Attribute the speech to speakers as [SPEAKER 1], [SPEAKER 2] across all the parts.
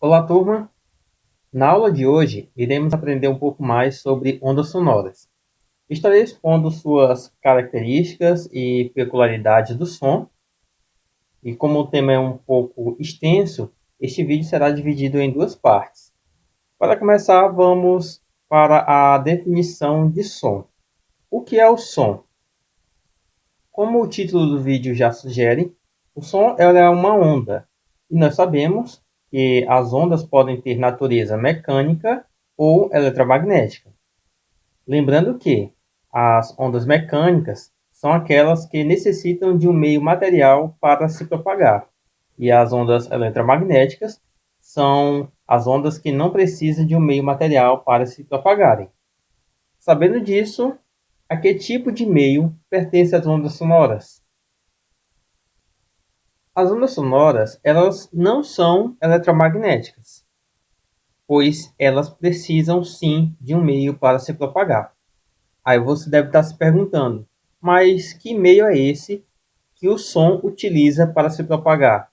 [SPEAKER 1] Olá, turma! Na aula de hoje, iremos aprender um pouco mais sobre ondas sonoras. Estarei expondo suas características e peculiaridades do som, e como o tema é um pouco extenso, este vídeo será dividido em duas partes. Para começar, vamos para a definição de som. O que é o som? Como o título do vídeo já sugere, o som é uma onda, e nós sabemos que as ondas podem ter natureza mecânica ou eletromagnética. Lembrando que as ondas mecânicas são aquelas que necessitam de um meio material para se propagar, e as ondas eletromagnéticas são as ondas que não precisam de um meio material para se propagarem. Sabendo disso, a que tipo de meio pertence as ondas sonoras? As ondas sonoras, elas não são eletromagnéticas, pois elas precisam sim de um meio para se propagar. Aí você deve estar se perguntando, mas que meio é esse que o som utiliza para se propagar?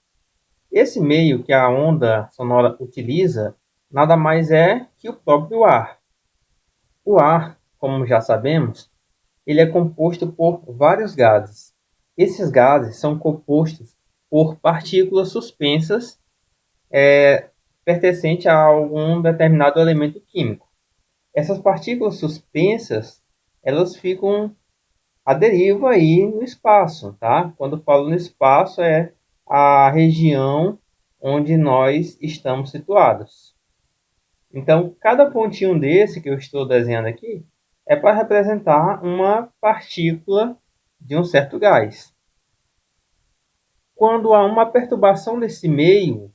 [SPEAKER 1] Esse meio que a onda sonora utiliza nada mais é que o próprio ar. O ar, como já sabemos, ele é composto por vários gases. Esses gases são compostos por partículas suspensas pertencente a algum determinado elemento químico. Essas partículas suspensas, elas ficam à deriva aí no espaço, tá? Quando falo no espaço, é a região onde nós estamos situados. Então, cada pontinho desse que eu estou desenhando aqui é para representar uma partícula de um certo gás. Quando há uma perturbação desse meio,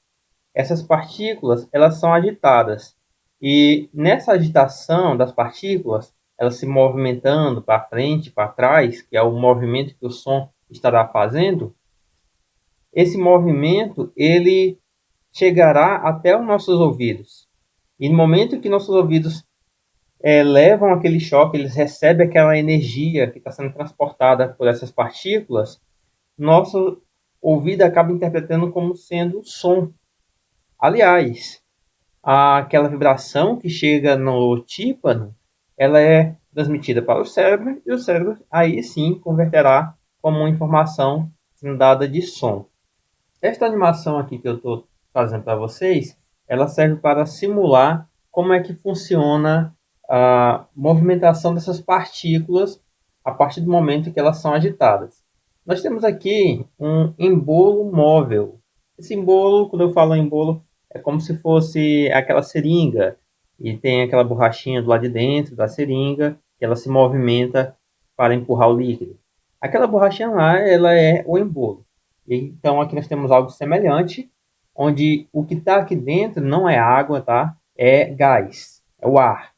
[SPEAKER 1] essas partículas elas são agitadas. E nessa agitação das partículas, elas se movimentando para frente, para trás, que é o movimento que o som estará fazendo, esse movimento ele chegará até os nossos ouvidos. E no momento que nossos ouvidos levam aquele choque, eles recebem aquela energia que está sendo transportada por essas partículas, nosso ouvido acaba interpretando como sendo som. Aliás, aquela vibração que chega no tímpano, ela é transmitida para o cérebro e o cérebro aí sim converterá como uma informação sendo dada de som. Esta animação aqui que eu estou fazendo para vocês, ela serve para simular como é que funciona a movimentação dessas partículas a partir do momento que elas são agitadas. Nós temos aqui um embolo móvel. Esse embolo, quando eu falo embolo, é como se fosse aquela seringa e tem aquela borrachinha do lado de dentro da seringa que ela se movimenta para empurrar o líquido. Aquela borrachinha lá, ela é o embolo. Então aqui nós temos algo semelhante, onde o que está aqui dentro não é água, tá? É gás, é o ar.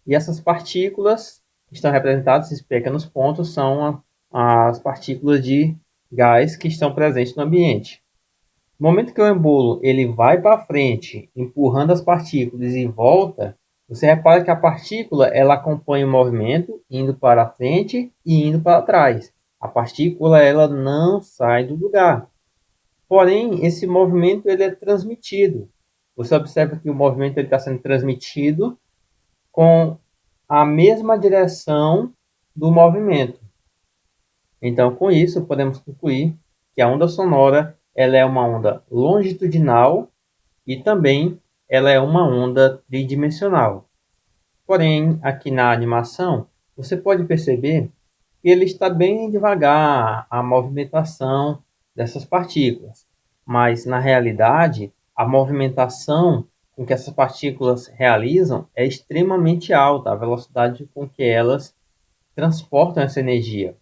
[SPEAKER 1] E essas partículas que estão representadas, esses pequenos pontos, são as partículas de gás que estão presentes no ambiente. No momento que o embolo ele vai para frente, empurrando as partículas e volta, você repara que a partícula ela acompanha o movimento, indo para frente e indo para trás. A partícula ela não sai do lugar. Porém, esse movimento ele é transmitido. Você observa que o movimento está sendo transmitido com a mesma direção do movimento. Então, com isso, podemos concluir que a onda sonora ela é uma onda longitudinal e também ela é uma onda tridimensional. Porém, aqui na animação, você pode perceber que ele está bem devagar a movimentação dessas partículas. Mas, na realidade, a movimentação com que essas partículas realizam é extremamente alta, a velocidade com que elas transportam essa energia.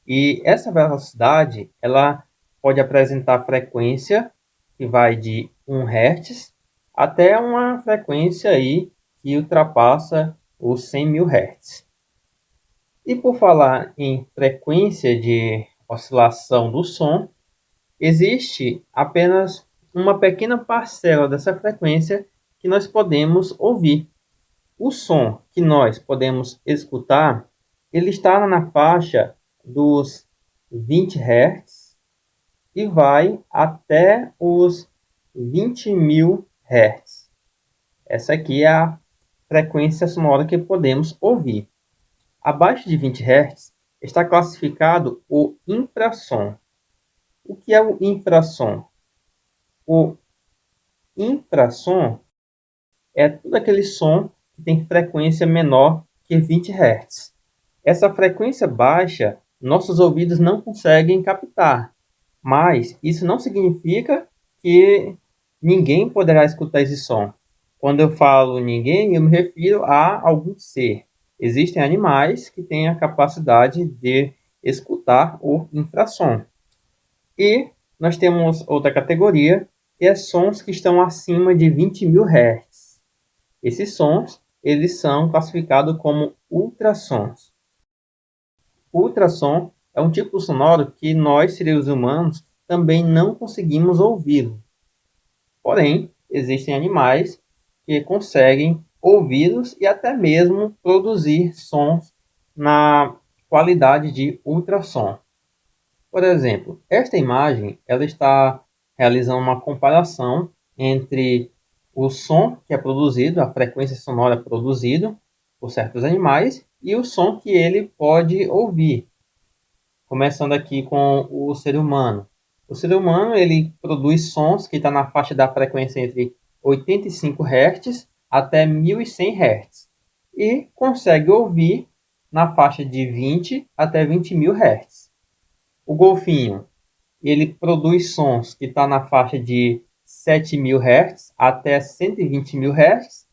[SPEAKER 1] E essa velocidade, ela pode apresentar frequência que vai de 1 Hz até uma frequência aí que ultrapassa os 100.000 Hz. E por falar em frequência de oscilação do som, existe apenas uma pequena parcela dessa frequência que nós podemos ouvir. O som que nós podemos escutar, ele está na faixa dos 20 Hz e vai até os 20.000 Hz. Essa aqui é a frequência sonora que podemos ouvir. Abaixo de 20 Hz está classificado o infrassom. O que é o infrassom? O infrassom é todo aquele som que tem frequência menor que 20 Hz. Essa frequência baixa, nossos ouvidos não conseguem captar, mas isso não significa que ninguém poderá escutar esse som. Quando eu falo ninguém, eu me refiro a algum ser. Existem animais que têm a capacidade de escutar o infrassom. E nós temos outra categoria, que é sons que estão acima de 20.000 Hz. Esses sons, eles são classificados como ultrassons. O ultrassom é um tipo sonoro que nós, seres humanos, também não conseguimos ouvi-lo. Porém, existem animais que conseguem ouvi-los e até mesmo produzir sons na qualidade de ultrassom. Por exemplo, esta imagem ela está realizando uma comparação entre o som que é produzido, a frequência sonora produzida por certos animais e o som que ele pode ouvir. Começando aqui com o ser humano. O ser humano ele produz sons que estão na faixa da frequência entre 85 Hz até 1100 Hz e consegue ouvir na faixa de 20 até 20.000 Hz. O golfinho ele produz sons que estão na faixa de 7.000 Hz até 120.000 Hz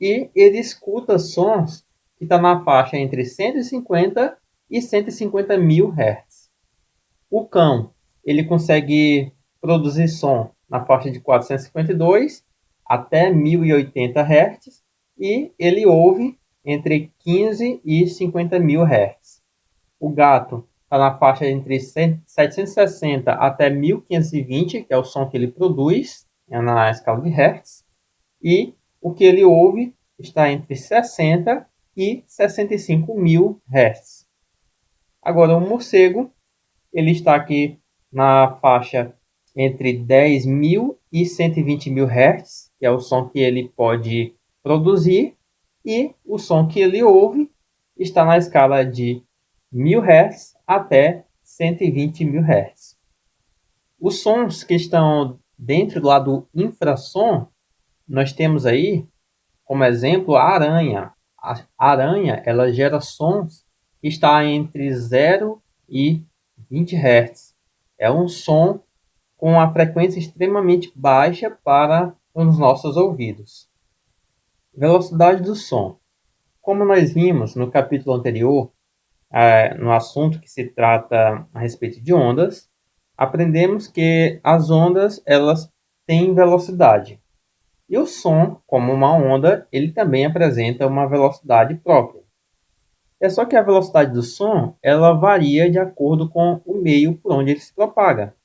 [SPEAKER 1] e ele escuta sons que estão na faixa entre 150 e 150.000 Hz. O cão ele consegue produzir som na faixa de 452 até 1080 Hz e ele ouve entre 15 e 50.000 Hz. O gato está na faixa entre 760 até 1520, que é o som que ele produz na escala de Hertz. E o que ele ouve está entre 60 e 65.000 Hz. Agora, o morcego ele está aqui na faixa entre 10.000 e 120.000 Hz, que é o som que ele pode produzir. E o som que ele ouve está na escala de 1.000 Hz até 120.000 Hz. Os sons que estão dentro do lado infrassom, nós temos aí, como exemplo, a aranha. A aranha ela gera sons que está entre 0 e 20 Hz. É um som com a frequência extremamente baixa para os nossos ouvidos. Velocidade do som. Como nós vimos no capítulo anterior, no assunto que se trata a respeito de ondas, aprendemos que as ondas elas têm velocidade. E o som, como uma onda, ele também apresenta uma velocidade própria. É só que a velocidade do som ela varia de acordo com o meio por onde ele se propaga.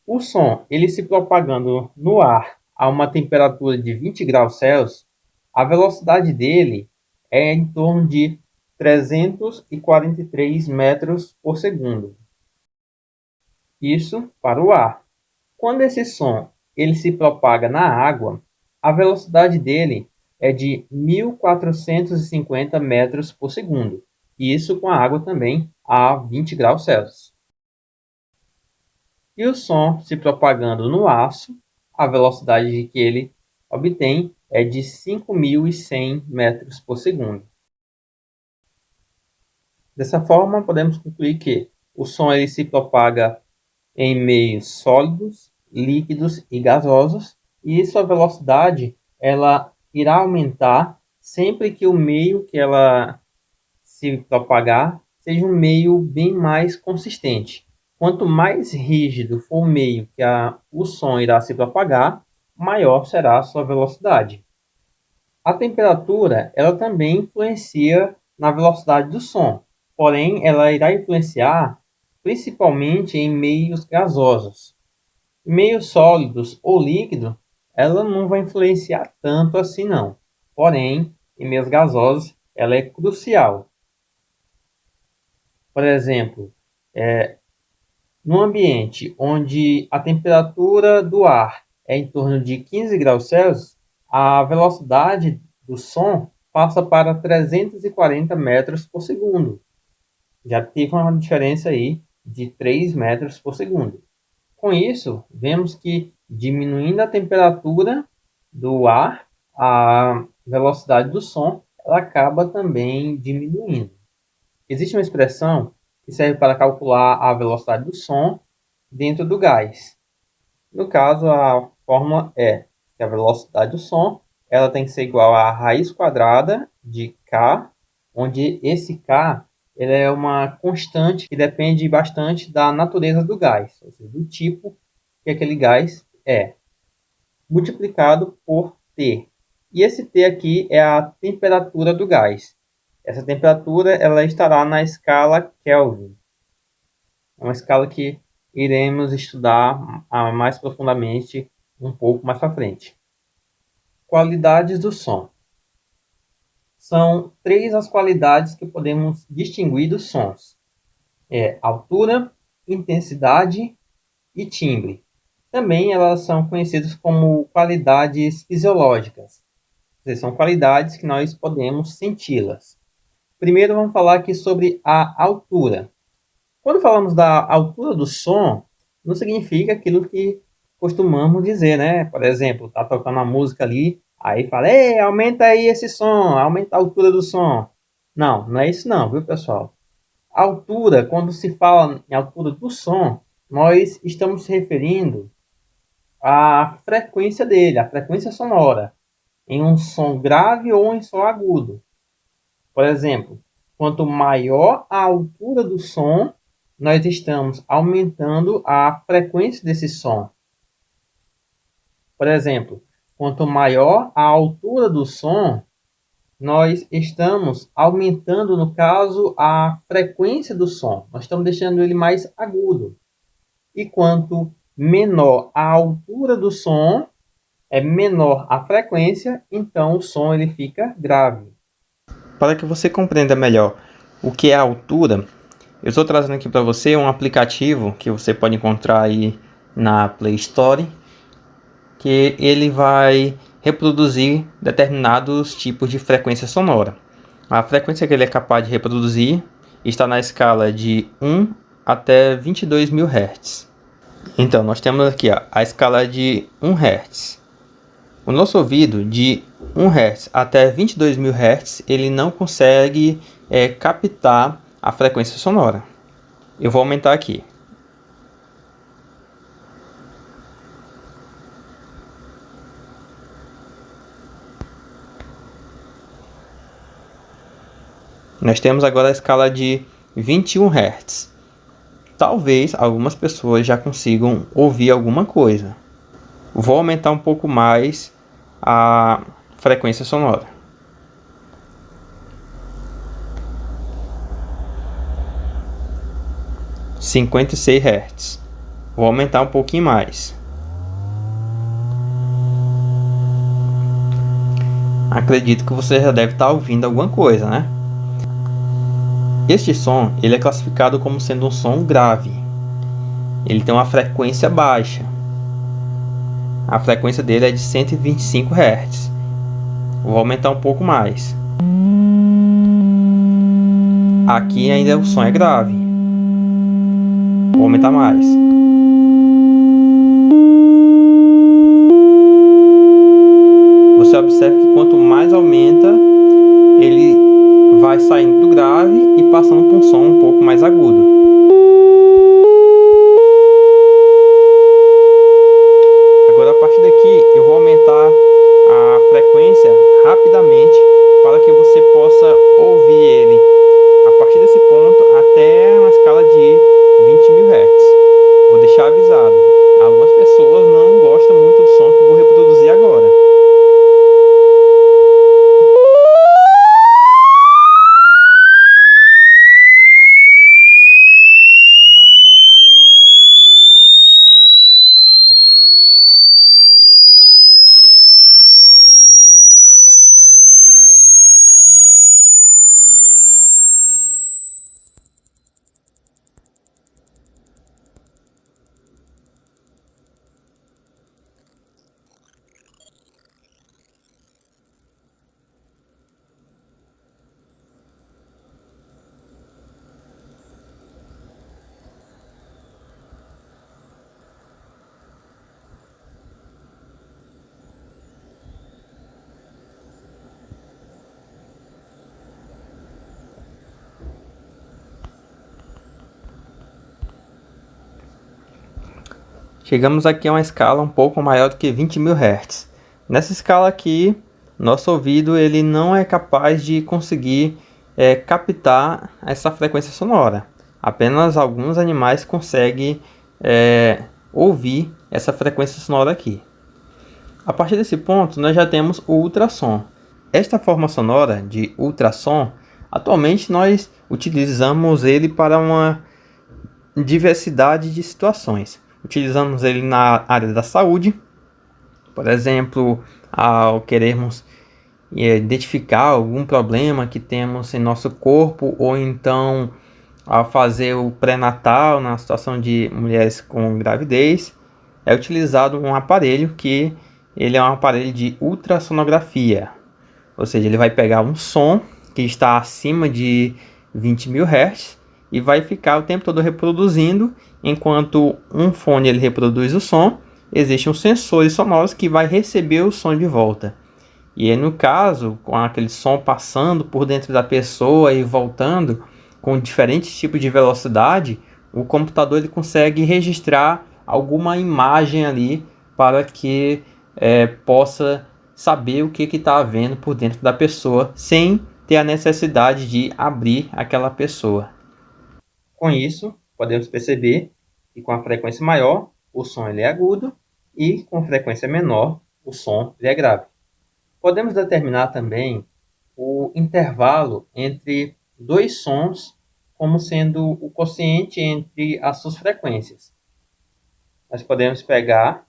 [SPEAKER 1] O som, ele se propagando no ar a uma temperatura de 20 graus Celsius, a velocidade dele é em torno de 343 metros por segundo. Isso para o ar. Quando esse som ele se propaga na água, a velocidade dele é de 1.450 metros por segundo. Isso com a água também a 20 graus Celsius. E o som se propagando no aço, a velocidade que ele obtém é de 5.100 metros por segundo. Dessa forma, podemos concluir que o som ele se propaga em meios sólidos, líquidos e gasosos, e sua velocidade ela irá aumentar sempre que o meio que ela se propagar seja um meio bem mais consistente. Quanto mais rígido for o meio que o som irá se propagar, maior será a sua velocidade. A temperatura ela também influencia na velocidade do som, porém ela irá influenciar principalmente em meios gasosos. Meios sólidos ou líquidos, ela não vai influenciar tanto assim não. Porém, em meios gasosos, ela é crucial. Por exemplo, no ambiente onde a temperatura do ar é em torno de 15 graus Celsius, a velocidade do som passa para 340 metros por segundo. Já teve uma diferença aí de 3 metros por segundo. Com isso, vemos que diminuindo a temperatura do ar, a velocidade do som ela acaba também diminuindo. Existe uma expressão que serve para calcular a velocidade do som dentro do gás. No caso, a fórmula é que a velocidade do som ela tem que ser igual à raiz quadrada de K, onde esse K ele é uma constante que depende bastante da natureza do gás, ou seja, do tipo que aquele gás é, multiplicado por T. E esse T aqui é a temperatura do gás. Essa temperatura ela estará na escala Kelvin. É uma escala que iremos estudar mais profundamente um pouco mais para frente. Qualidades do som. São três as qualidades que podemos distinguir dos sons. É altura, intensidade e timbre. Também elas são conhecidas como qualidades fisiológicas. Ou seja, são qualidades que nós podemos senti-las. Primeiro vamos falar aqui sobre a altura. Quando falamos da altura do som, não significa aquilo que costumamos dizer, né? Por exemplo, tá tocando uma música ali, aí fala, ei, aumenta aí esse som, aumenta a altura do som. Não, não é isso não, viu, pessoal? A altura, quando se fala em altura do som, nós estamos se referindo à frequência dele, à frequência sonora, em um som grave ou em som agudo. Por exemplo, quanto maior a altura do som, nós estamos aumentando a frequência desse som. Por exemplo, quanto maior a altura do som, nós estamos aumentando, no caso, a frequência do som. Nós estamos deixando ele mais agudo. E quanto menor a altura do som, é menor a frequência, então o som ele fica grave. Para que você compreenda melhor o que é a altura, eu estou trazendo aqui para você um aplicativo que você pode encontrar aí na Play Store, que ele vai reproduzir determinados tipos de frequência sonora. A frequência que ele é capaz de reproduzir está na escala de 1 até 22.000 Hz. Então, nós temos aqui a escala de 1 Hz. O nosso ouvido, de 1 Hz até 22.000 Hz, ele não consegue captar a frequência sonora. Eu vou aumentar aqui. Nós temos agora a escala de 21 Hz. Talvez algumas pessoas já consigam ouvir alguma coisa. Vou aumentar um pouco mais a frequência sonora. (56 Hz). Vou aumentar um pouquinho mais. Acredito que você já deve estar ouvindo alguma coisa, né? Este som ele é classificado como sendo um som grave. Ele tem uma frequência baixa. A frequência dele é de 125 Hz. Vou aumentar um pouco mais. Aqui ainda o som é grave. Vou aumentar mais. Você observa que quanto mais aumenta, ele vai saindo do grave e passando para um som um pouco mais agudo. Agora, a partir daqui, eu vou aumentar a frequência rapidamente para que você possa ouvir ele a partir desse ponto até uma escala de 20.000 Hz. Vou deixar avisado. Algumas pessoas não gostam muito do som que eu vou reproduzir agora. Chegamos aqui a uma escala um pouco maior do que 20.000 Hz. Nessa escala aqui, nosso ouvido ele não é capaz de conseguir captar essa frequência sonora. Apenas alguns animais conseguem ouvir essa frequência sonora aqui. A partir desse ponto, nós já temos o ultrassom. Esta forma sonora de ultrassom, atualmente nós utilizamos ele para uma diversidade de situações. Utilizamos ele na área da saúde, por exemplo, ao querermos identificar algum problema que temos em nosso corpo, ou então ao fazer o pré-natal na situação de mulheres com gravidez, é utilizado um aparelho que ele é um aparelho de ultrassonografia, ou seja, ele vai pegar um som que está acima de 20.000 Hz e vai ficar o tempo todo reproduzindo. Enquanto um fone ele reproduz o som, existem os sensores sonoros que vai receber o som de volta. E aí, no caso, com aquele som passando por dentro da pessoa e voltando com diferentes tipos de velocidade, o computador ele consegue registrar alguma imagem ali para que possa saber o que está havendo por dentro da pessoa sem ter a necessidade de abrir aquela pessoa. Com isso, podemos perceber que com a frequência maior, o som ele é agudo e com frequência menor, o som ele é grave. Podemos determinar também o intervalo entre dois sons como sendo o quociente entre as suas frequências. Nós podemos pegar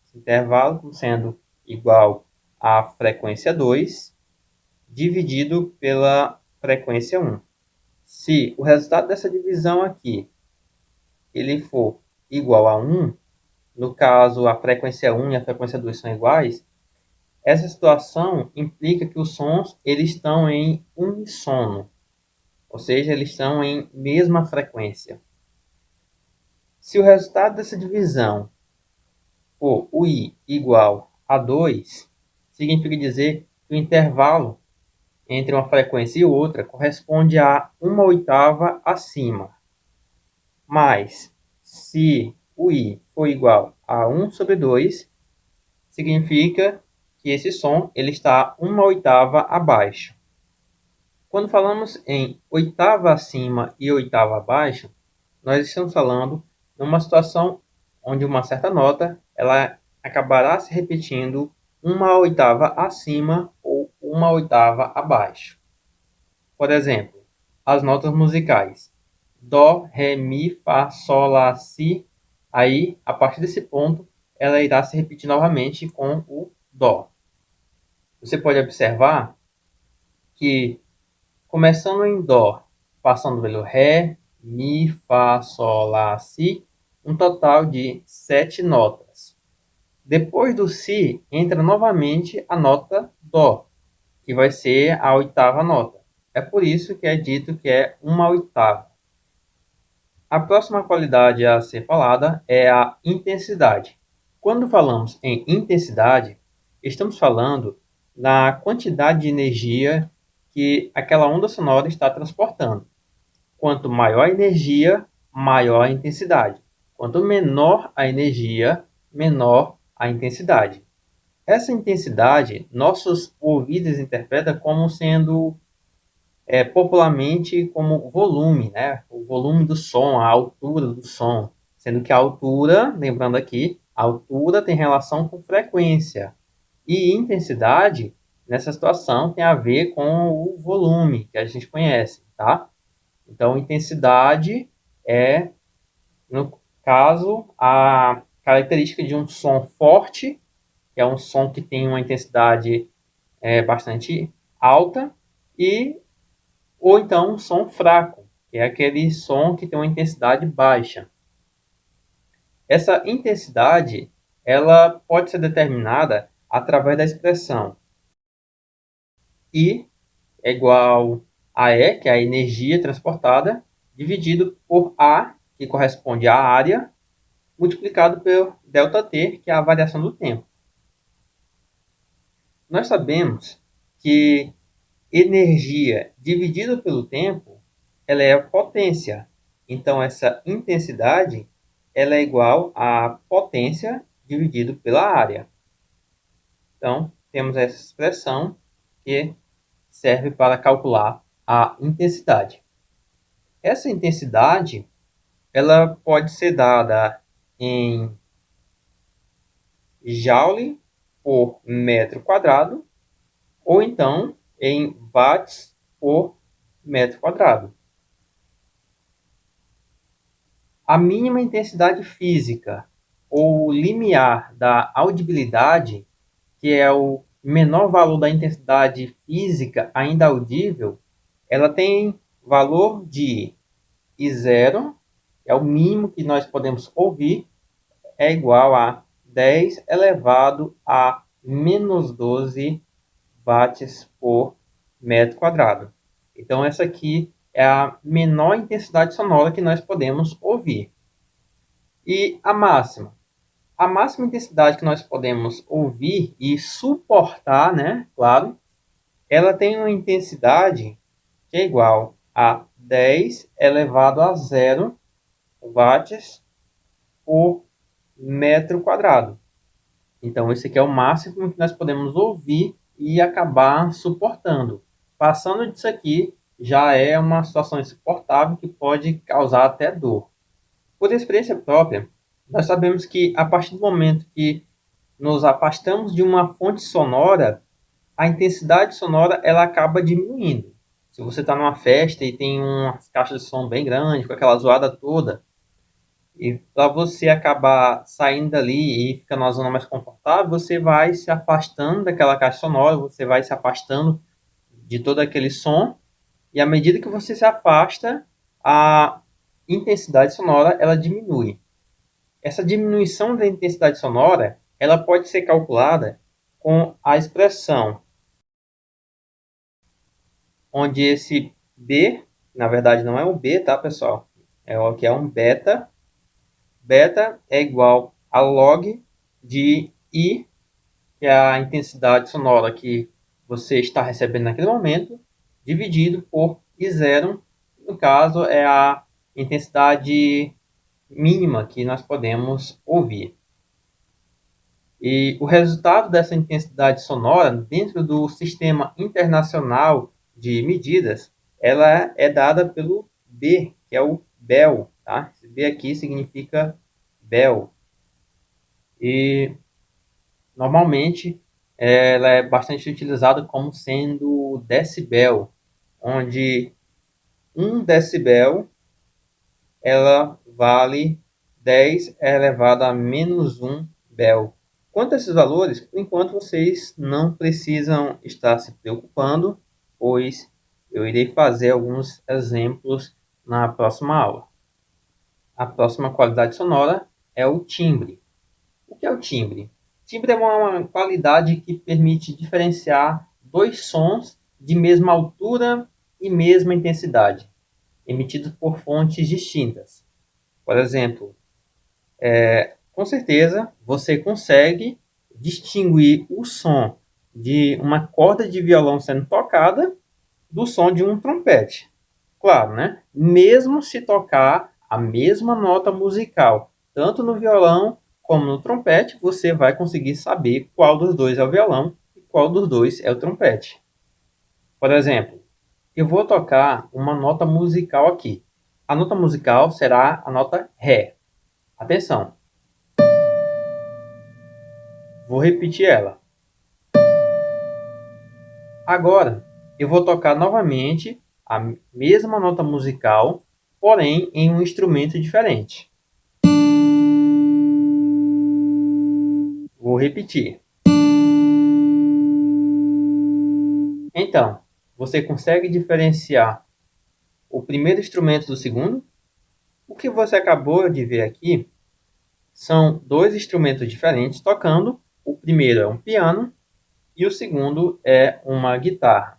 [SPEAKER 1] esse intervalo como sendo igual à frequência 2 dividido pela frequência 1. Se o resultado dessa divisão aqui ele for igual a 1, no caso a frequência 1 e a frequência 2 são iguais, essa situação implica que os sons eles estão em uníssono, ou seja, eles estão em mesma frequência. Se o resultado dessa divisão for o I igual a 2, significa dizer que o intervalo entre uma frequência e outra corresponde a uma oitava acima. Mas, se o I for igual a 1 sobre 2, significa que esse som ele está uma oitava abaixo. Quando falamos em oitava acima e oitava abaixo, nós estamos falando de uma situação onde uma certa nota ela acabará se repetindo uma oitava acima ou uma oitava abaixo. Por exemplo, as notas musicais Dó, Ré, Mi, Fá, Sol, Lá, Si. Aí, a partir desse ponto, ela irá se repetir novamente com o Dó. Você pode observar que, começando em Dó, passando pelo Ré, Mi, Fá, Sol, Lá, Si, um total de 7 notas. Depois do Si, entra novamente a nota Dó, que vai ser a oitava nota. É por isso que é dito que é uma oitava. A próxima qualidade a ser falada é a intensidade. Quando falamos em intensidade, estamos falando da quantidade de energia que aquela onda sonora está transportando. Quanto maior a energia, maior a intensidade. Quanto menor a energia, menor a intensidade. Essa intensidade, nossos ouvidos interpretam como sendo popularmente como volume, né? O volume do som, a altura do som. Sendo que a altura, lembrando aqui, a altura tem relação com frequência. E intensidade, nessa situação, tem a ver com o volume, que a gente conhece, tá? Então, intensidade é, no caso, a característica de um som forte, que é um som que tem uma intensidade bastante alta, ou então um som fraco, que é aquele som que tem uma intensidade baixa. Essa intensidade ela pode ser determinada através da expressão I é igual a E, que é a energia transportada, dividido por A, que corresponde à área, multiplicado por ΔT, que é a variação do tempo. Nós sabemos que energia dividida pelo tempo ela é a potência. Então, essa intensidade ela é igual à potência dividido pela área. Então, temos essa expressão que serve para calcular a intensidade. Essa intensidade, ela pode ser dada em joule por metro quadrado ou então em watts por metro quadrado. A mínima intensidade física ou limiar da audibilidade, que é o menor valor da intensidade física ainda audível, ela tem valor de I0, é o mínimo que nós podemos ouvir, é igual a 10 elevado a menos 12 watts por metro quadrado. Então, essa aqui é a menor intensidade sonora que nós podemos ouvir. E a máxima? A máxima intensidade que nós podemos ouvir e suportar, né? Claro, ela tem uma intensidade que é igual a 10 elevado a 0 watts por metro quadrado. Então, esse aqui é o máximo que nós podemos ouvir e acabar suportando. Passando disso aqui, já é uma situação insuportável que pode causar até dor. Por experiência própria, nós sabemos que a partir do momento que nos afastamos de uma fonte sonora, a intensidade sonora ela acaba diminuindo. Se você está numa festa e tem umas caixas de som bem grandes, com aquela zoada toda, e para você acabar saindo dali e ficar numa zona mais confortável, você vai se afastando daquela caixa sonora, você vai se afastando de todo aquele som, e à medida que você se afasta, a intensidade sonora ela diminui. Essa diminuição da intensidade sonora, ela pode ser calculada com a expressão onde esse B, na verdade não é um B, tá, pessoal? É o que é um beta. Beta é igual a log de I, que é a intensidade sonora que você está recebendo naquele momento, dividido por I0, no caso é a intensidade mínima que nós podemos ouvir. E o resultado dessa intensidade sonora dentro do Sistema Internacional de Medidas, ela é dada pelo B, que é o Bell, tá? Esse B aqui significa Bell. E normalmente ela é bastante utilizada como sendo decibel, onde 1 decibel ela vale 10 elevado a menos 1 bel. Quanto a esses valores, por enquanto vocês não precisam estar se preocupando, pois eu irei fazer alguns exemplos na próxima aula. A próxima qualidade sonora é o timbre. O que é o timbre? Timbre é uma qualidade que permite diferenciar dois sons de mesma altura e mesma intensidade, emitidos por fontes distintas. Por exemplo, com certeza você consegue distinguir o som de uma corda de violão sendo tocada do som de um trompete. Claro, né? Mesmo se tocar a mesma nota musical, tanto no violão como no trompete, você vai conseguir saber qual dos dois é o violão e qual dos dois é o trompete. Por exemplo, eu vou tocar uma nota musical aqui. A nota musical será a nota Ré. Atenção, vou repetir ela. Agora, eu vou tocar novamente a mesma nota musical, porém em um instrumento diferente. Vou repetir. Então, você consegue diferenciar o primeiro instrumento do segundo? O que você acabou de ver aqui são dois instrumentos diferentes tocando. O primeiro é um piano e o segundo é uma guitarra.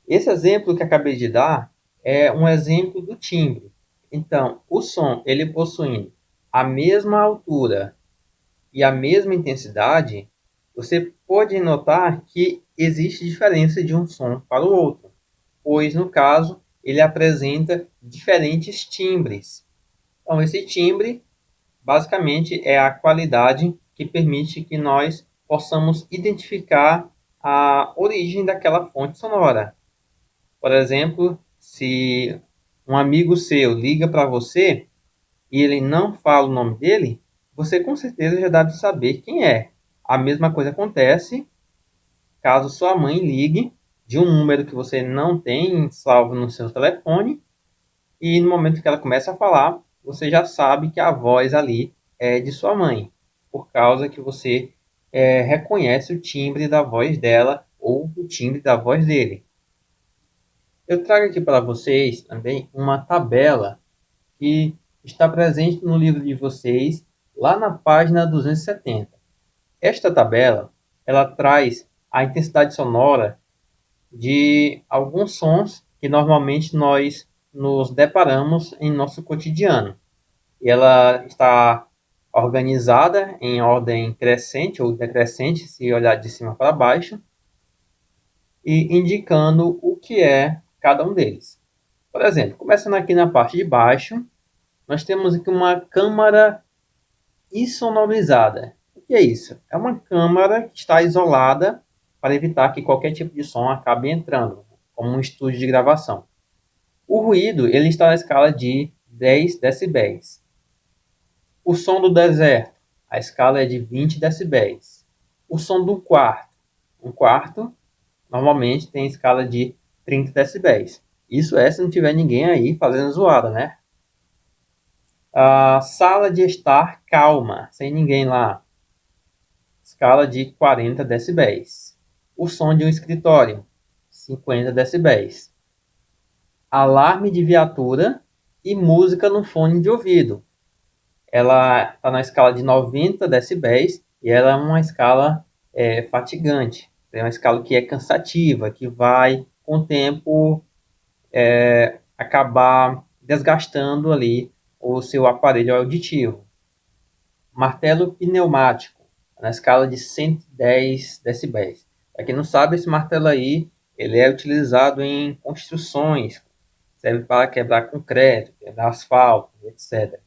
[SPEAKER 1] Esse exemplo que acabei de dar é um exemplo do timbre. Então, o som, ele possuindo a mesma altura e a mesma intensidade, você pode notar que existe diferença de um som para o outro, pois, no caso, ele apresenta diferentes timbres. Então, esse timbre basicamente é a qualidade que permite que nós possamos identificar a origem daquela fonte sonora. Por exemplo, se um amigo seu liga para você e ele não fala o nome dele, você com certeza já deve saber quem é. A mesma coisa acontece caso sua mãe ligue de um número que você não tem salvo no seu telefone e no momento que ela começa a falar, você já sabe que a voz ali é de sua mãe, por causa que você reconhece o timbre da voz dela ou o timbre da voz dele. Eu trago aqui para vocês também uma tabela que está presente no livro de vocês, lá na página 270. Esta tabela, ela traz a intensidade sonora de alguns sons que normalmente nós nos deparamos em nosso cotidiano. E ela está organizada em ordem crescente ou decrescente, se olhar de cima para baixo, e indicando o que é cada um deles. Por exemplo, começando aqui na parte de baixo, nós temos aqui uma câmara insonorizada. O que é isso? É uma câmara que está isolada para evitar que qualquer tipo de som acabe entrando, como um estúdio de gravação. O ruído ele está na escala de 10 decibéis. O som do deserto, a escala é de 20 decibéis. O som do quarto, um quarto normalmente tem escala de 30 decibéis. Isso é se não tiver ninguém aí fazendo zoada, né? A sala de estar calma, sem ninguém lá. Escala de 40 decibéis. O som de um escritório, 50 decibéis. Alarme de viatura e música no fone de ouvido. Ela está na escala de 90 decibéis e ela é uma escala fatigante. É uma escala que é cansativa, que vai, com o tempo, acabar desgastando ali o seu aparelho auditivo. Martelo pneumático, na escala de 110 decibéis. Para quem não sabe, esse martelo aí, ele é utilizado em construções, serve para quebrar concreto, quebrar asfalto, etc.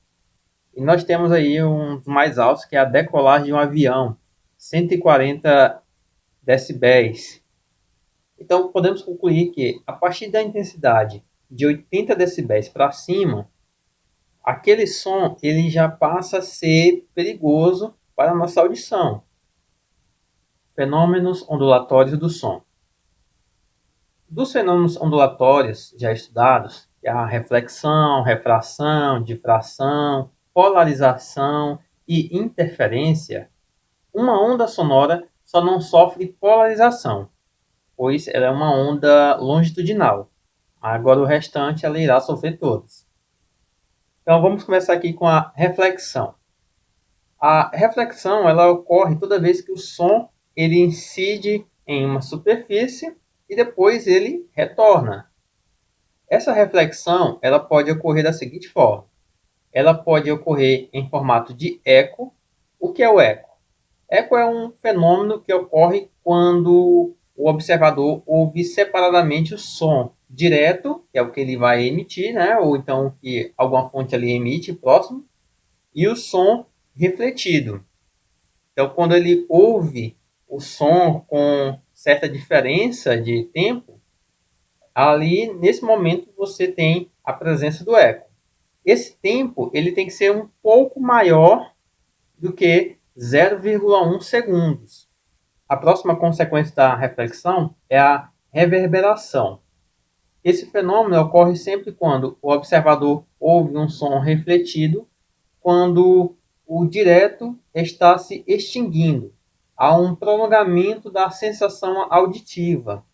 [SPEAKER 1] E nós temos aí um dos mais altos, que é a decolagem de um avião, 140 decibéis. Então, podemos concluir que, a partir da intensidade de 80 decibéis para cima, aquele som ele já passa a ser perigoso para a nossa audição. Fenômenos ondulatórios do som. Dos fenômenos ondulatórios já estudados, que é a reflexão, refração, difração, polarização e interferência, uma onda sonora só não sofre polarização, pois ela é uma onda longitudinal. Agora o restante ela irá sofrer todas. Então vamos começar aqui com a reflexão. A reflexão ela ocorre toda vez que o som ele incide em uma superfície e depois ele retorna. Essa reflexão ela pode ocorrer da seguinte forma. Ela pode ocorrer em formato de eco. O que é o eco? Eco é um fenômeno que ocorre quando o observador ouve separadamente o som direto, que é o que ele vai emitir, né? Ou então que alguma fonte ali emite próximo, e o som refletido. Então, quando ele ouve o som com certa diferença de tempo, ali, nesse momento, você tem a presença do eco. Esse tempo ele tem que ser um pouco maior do que 0,1 segundos. A próxima consequência da reflexão é a reverberação. Esse fenômeno ocorre sempre quando o observador ouve um som refletido, quando o direto está se extinguindo. Há um prolongamento da sensação auditiva.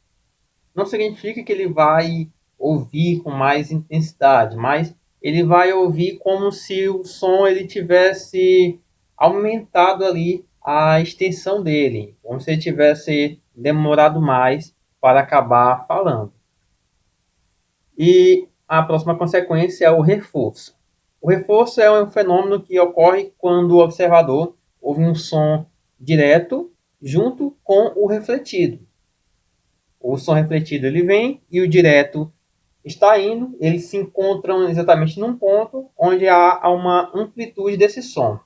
[SPEAKER 1] Não significa que ele vai ouvir com mais intensidade, mas ele vai ouvir como se o som ele tivesse aumentado ali a extensão dele, como se ele tivesse demorado mais para acabar falando. E a próxima consequência é o reforço. O reforço é um fenômeno que ocorre quando o observador ouve um som direto junto com o refletido. O som refletido ele vem e o direto está indo, eles se encontram exatamente num ponto onde há uma amplitude desse som.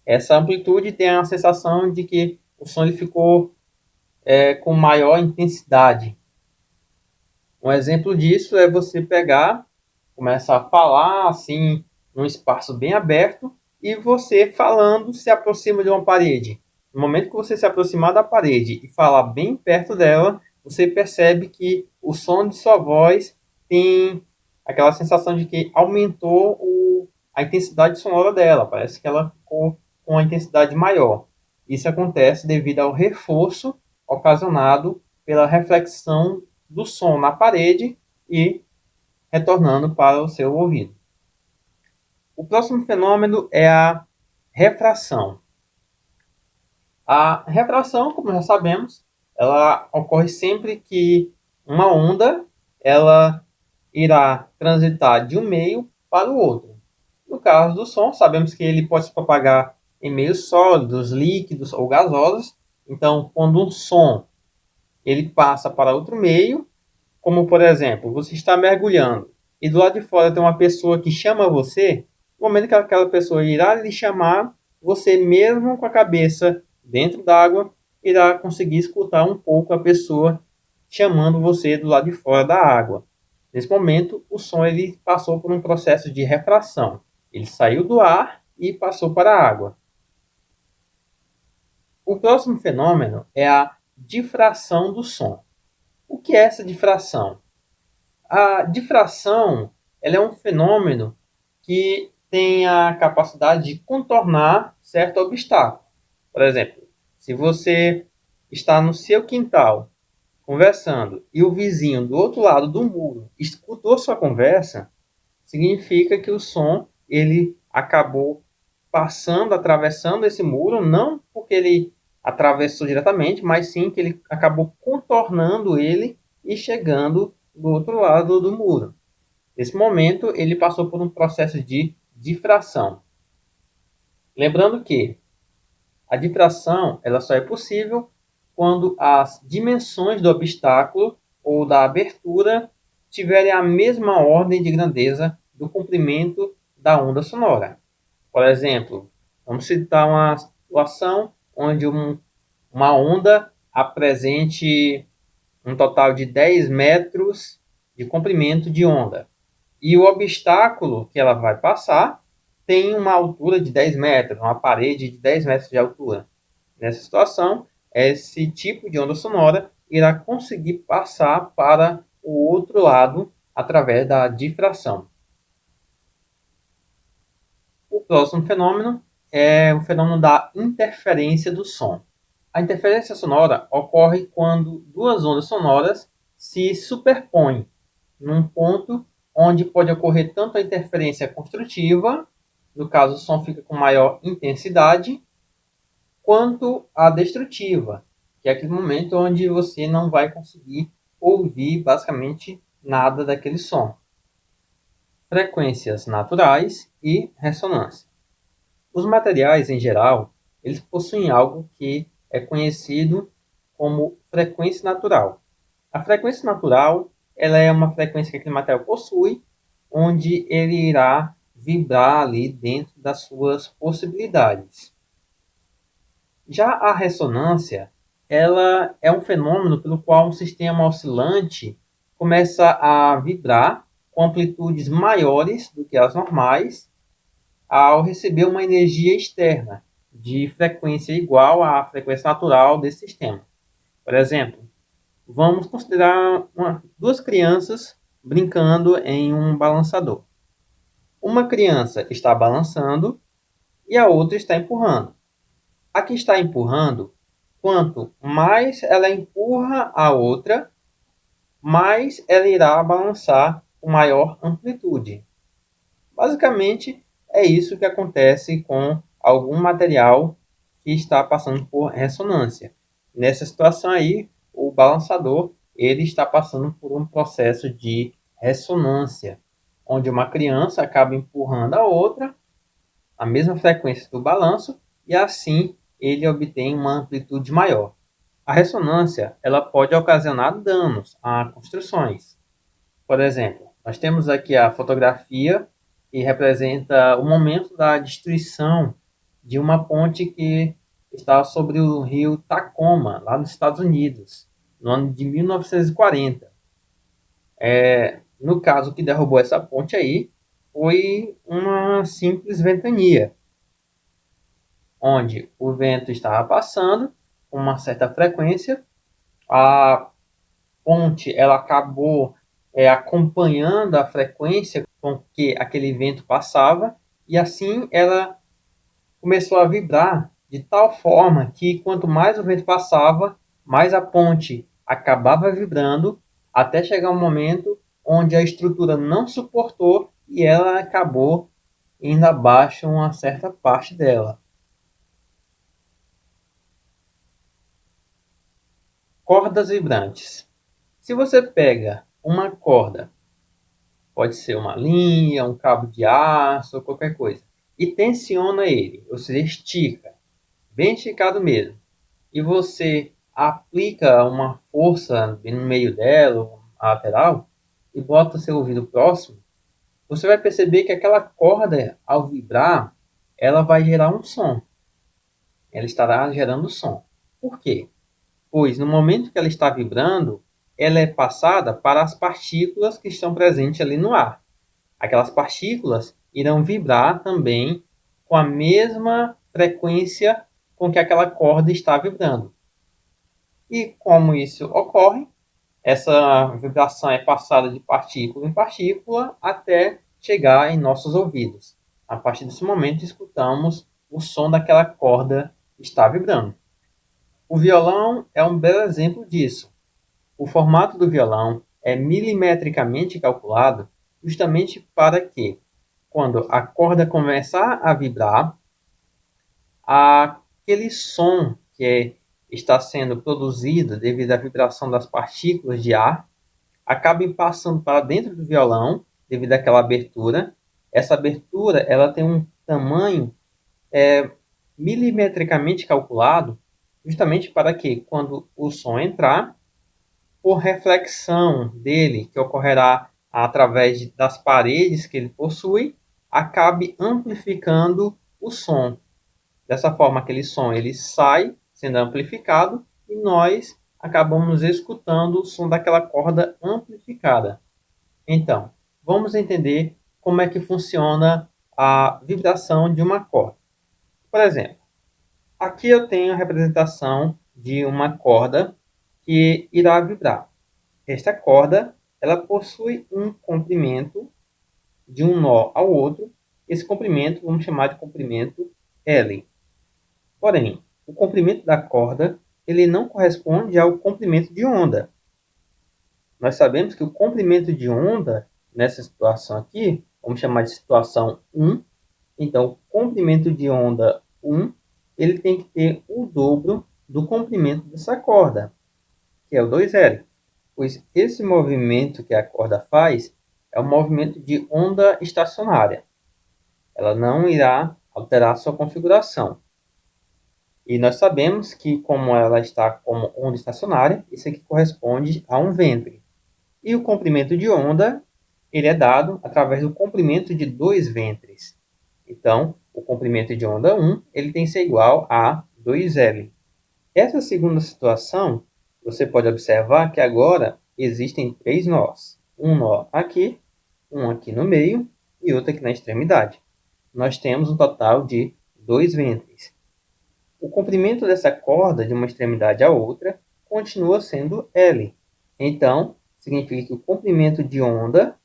[SPEAKER 1] Essa amplitude tem a sensação de que o som ele ficou com maior intensidade. Um exemplo disso é você pegar, começar a falar assim, num espaço bem aberto, e você falando se aproxima de uma parede. No momento que você se aproximar da parede e falar bem perto dela, você percebe que o som de sua voz tem aquela sensação de que aumentou a intensidade sonora dela. Parece que ela ficou com uma intensidade maior. Isso acontece devido ao reforço ocasionado pela reflexão do som na parede e retornando para o seu ouvido. O próximo fenômeno é a refração. A refração, como já sabemos, ela ocorre sempre que uma onda ela irá transitar de um meio para o outro. No caso do som, sabemos que ele pode se propagar em meios sólidos, líquidos ou gasosos. Então, quando um som ele passa para outro meio, como por exemplo, você está mergulhando e do lado de fora tem uma pessoa que chama você, no momento que aquela pessoa irá lhe chamar, você mesmo com a cabeça dentro d'água irá conseguir escutar um pouco a pessoa chamando você do lado de fora da água. Nesse momento, o som ele passou por um processo de refração. Ele saiu do ar e passou para a água. O próximo fenômeno é a difração do som. O que é essa difração? A difração ela é um fenômeno que tem a capacidade de contornar certo obstáculo. Por exemplo, se você está no seu quintal conversando e o vizinho do outro lado do muro escutou sua conversa, significa que o som ele acabou passando, atravessando esse muro, não porque ele atravessou diretamente, mas sim que ele acabou contornando ele e chegando do outro lado do muro. Nesse momento, ele passou por um processo de difração. Lembrando que a difração ela só é possível quando as dimensões do obstáculo ou da abertura tiverem a mesma ordem de grandeza do comprimento da onda sonora. Por exemplo, vamos citar uma situação onde uma onda apresente um total de 10 metros de comprimento de onda. E o obstáculo que ela vai passar tem uma altura de 10 metros, uma parede de 10 metros de altura. Nessa situação, esse tipo de onda sonora irá conseguir passar para o outro lado através da difração. O próximo fenômeno é o fenômeno da interferência do som. A interferência sonora ocorre quando duas ondas sonoras se superpõem num ponto onde pode ocorrer tanto a interferência construtiva, no caso o som fica com maior intensidade, quanto a destrutiva, que é aquele momento onde você não vai conseguir ouvir basicamente nada daquele som. Frequências naturais e ressonância. Os materiais, em geral, eles possuem algo que é conhecido como frequência natural. A frequência natural ela é uma frequência que aquele material possui, onde ele irá vibrar ali dentro das suas possibilidades. Já a ressonância, ela é um fenômeno pelo qual um sistema oscilante começa a vibrar com amplitudes maiores do que as normais ao receber uma energia externa de frequência igual à frequência natural desse sistema. Por exemplo, vamos considerar duas crianças brincando em um balançador. Uma criança está balançando e a outra está empurrando. A que está empurrando, quanto mais ela empurra a outra, mais ela irá balançar com maior amplitude. Basicamente, é isso que acontece com algum material que está passando por ressonância. Nessa situação aí, o balançador ele está passando por um processo de ressonância, onde uma criança acaba empurrando a outra, a mesma frequência do balanço, e assim ele obtém uma amplitude maior. A ressonância ela pode ocasionar danos a construções. Por exemplo, nós temos aqui a fotografia que representa o momento da destruição de uma ponte que está sobre o rio Tacoma, lá nos Estados Unidos, no ano de 1940. No caso, que derrubou essa ponte aí foi uma simples ventania, onde o vento estava passando com uma certa frequência, a ponte ela acabou acompanhando a frequência com que aquele vento passava, e assim ela começou a vibrar de tal forma que quanto mais o vento passava, mais a ponte acabava vibrando, até chegar um momento onde a estrutura não suportou e ela acabou indo abaixo uma certa parte dela. Cordas vibrantes. Se você pega uma corda, pode ser uma linha, um cabo de aço, ou qualquer coisa, e tensiona ele, ou seja, estica, bem esticado mesmo, e você aplica uma força no meio dela, a lateral, e bota o seu ouvido próximo, você vai perceber que aquela corda, ao vibrar, ela vai gerar um som. Ela estará gerando som. Por quê? Pois no momento que ela está vibrando, ela é passada para as partículas que estão presentes ali no ar. Aquelas partículas irão vibrar também com a mesma frequência com que aquela corda está vibrando. E como isso ocorre, essa vibração é passada de partícula em partícula até chegar em nossos ouvidos. A partir desse momento, escutamos o som daquela corda que está vibrando. O violão é um belo exemplo disso. O formato do violão é milimetricamente calculado justamente para que, quando a corda começar a vibrar, aquele som está sendo produzido devido à vibração das partículas de ar acabe passando para dentro do violão devido àquela abertura. Essa abertura ela tem um tamanho milimetricamente calculado justamente para que, quando o som entrar, por reflexão dele, que ocorrerá através das paredes que ele possui, acabe amplificando o som. Dessa forma, aquele som ele sai sendo amplificado e nós acabamos escutando o som daquela corda amplificada. Então, vamos entender como é que funciona a vibração de uma corda. Por exemplo, aqui eu tenho a representação de uma corda que irá vibrar. Esta corda ela possui um comprimento de um nó ao outro. Esse comprimento vamos chamar de comprimento L. Porém, o comprimento da corda ele não corresponde ao comprimento de onda. Nós sabemos que o comprimento de onda, nessa situação aqui, vamos chamar de situação 1. Então, o comprimento de onda 1, ele tem que ter o dobro do comprimento dessa corda, que é o 2L. Pois esse movimento que a corda faz é um movimento de onda estacionária. Ela não irá alterar sua configuração. E nós sabemos que, como ela está como onda estacionária, isso aqui corresponde a um ventre. E o comprimento de onda ele é dado através do comprimento de dois ventres. Então, o comprimento de onda 1 ele tem que ser igual a 2L. Essa segunda situação, você pode observar que agora existem três nós. Um nó aqui, um aqui no meio e outro aqui na extremidade. Nós temos um total de dois ventres. O comprimento dessa corda de uma extremidade à outra continua sendo L. Então, significa que o comprimento de onda,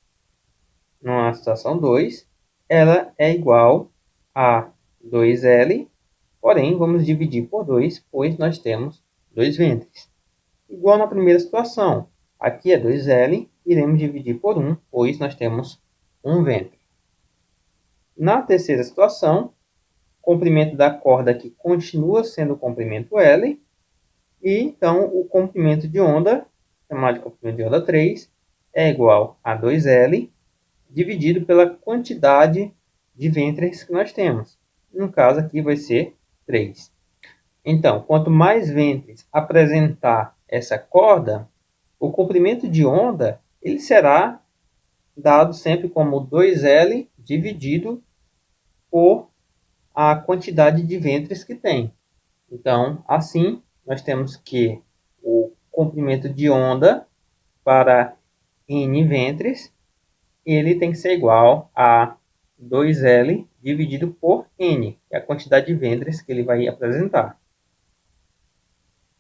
[SPEAKER 1] na situação 2, ela é igual a 2L, porém, vamos dividir por 2, pois nós temos dois ventres. Igual na primeira situação, aqui é 2L, iremos dividir por 1, pois nós temos um ventre. Na terceira situação, o comprimento da corda aqui continua sendo o comprimento L, e então o comprimento de onda, chamado de comprimento de onda 3, é igual a 2L, dividido pela quantidade de ventres que nós temos. No caso aqui vai ser 3. Então, quanto mais ventres apresentar essa corda, o comprimento de onda ele será dado sempre como 2L dividido por a quantidade de ventres que tem. Então, assim, nós temos que o comprimento de onda para N ventres, ele tem que ser igual a 2L dividido por N, que é a quantidade de ventres que ele vai apresentar.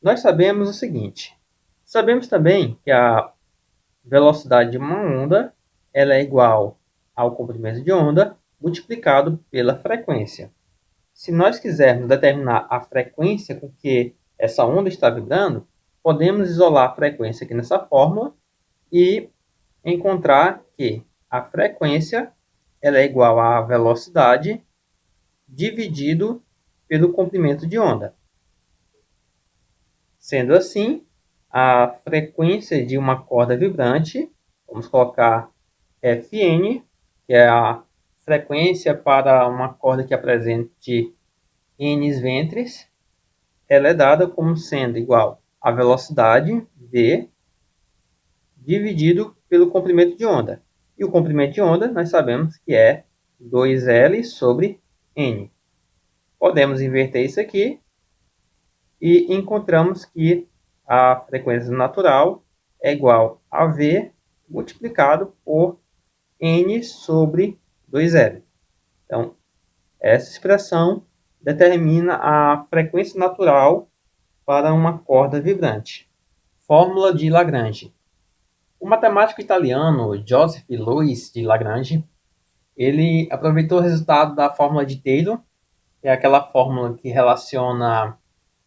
[SPEAKER 1] Nós sabemos o seguinte, sabemos também que a velocidade de uma onda ela é igual ao comprimento de onda multiplicado pela frequência. Se nós quisermos determinar a frequência com que essa onda está vibrando, podemos isolar a frequência aqui nessa fórmula e encontrar que a frequência ela é igual à velocidade dividido pelo comprimento de onda. Sendo assim, a frequência de uma corda vibrante, vamos colocar Fn, que é a frequência para uma corda que apresente n ventres, ela é dada como sendo igual à velocidade v dividido pelo comprimento de onda. E o comprimento de onda nós sabemos que é 2L sobre N. Podemos inverter isso aqui e encontramos que a frequência natural é igual a V multiplicado por N sobre 2L. Então, essa expressão determina a frequência natural para uma corda vibrante. Fórmula de Lagrange. O matemático italiano Joseph Louis de Lagrange, ele aproveitou o resultado da fórmula de Taylor, que é aquela fórmula que relaciona